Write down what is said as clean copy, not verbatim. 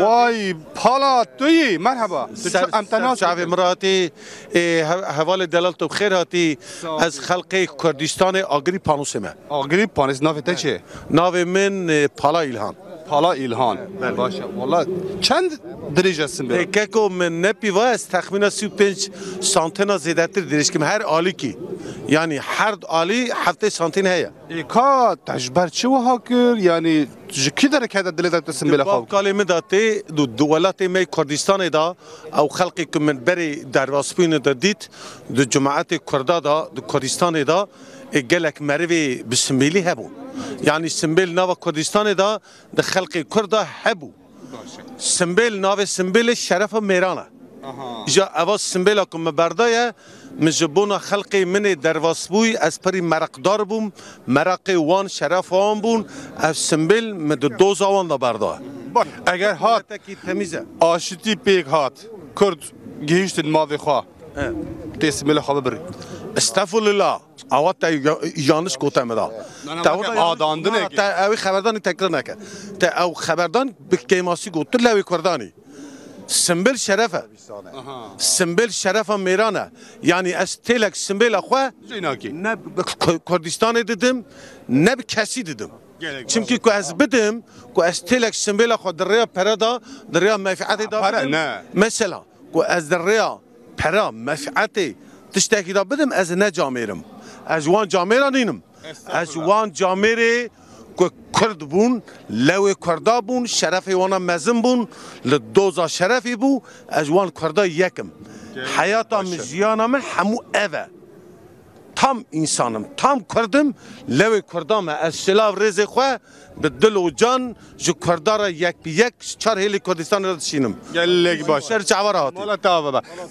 وای پالا تویی مرحبا شعب امراتی حوال دلال تو بخیر هاتی از خلق کردستان آگری پانوسمه آگری پانیس نافته چه؟ ناو من پالا ایلهان پالا ایلهان باشه والا چند درجه هستیم برام؟ که من نپیوه از تخمین 35 سانتینا زیده تر درش که هر آلی کی یعنی هر آلی 7 سانتین هیا ایکا تجبر چه وها کر یعنی جکی داره که دل داد سنبله باب خواب کلمه داته دو دولت می کردستان دا او خلقی که من بری در واسپین دا دید دو جماعت کردا دا دو کردستان دا گلک مروی بسنبیلی هبون یعنی سنبیل ناو کردستان دا د خلق کردا هبو سنبیل ناو سنبیل شرف میرانه جا اواز سنبیل اکم بردایه مجبونا خلق من در واسبوی از پری مرقدار بوم مرق وان شرف وان بون از سنبیل مد دوز آوان دا بردایه اگر هات آشتی پیک هات کرد گهیشت ماوی خواه تسمیل خواه ببری استغفر الله اوات یانش گفتم دا آداندنه تا او خبردانی تکرار نکرد تا او خبردان به کیماسی گفت لوی کردانی سنبل شرفه سنبل شرفه میرانه یعنی از تلک سنبل اخوه نه کردستان دیدم نه کسی دیدم چونکی که از بدم که از تلک سنبل اخوه در ریا پرادا در ریا منفعت دا بدم مثلا که از در ریا پرا منفعت تشتکی دا بدم از نه جامعرم از وان جامعه نینم از وان جامعه که کرد بون لو کردا بون شرف وانا مزم بون لدوزا شرفی بو از وان کردا یکم حیاتا مزیانا همو اوه تام انسانم تام کردم لو کردام از شلاو ریز خواه به دل و جان جو کردا را یک بی یک چار هیلی کردستان را دشینم گلگ باشه شر چعوار هاتی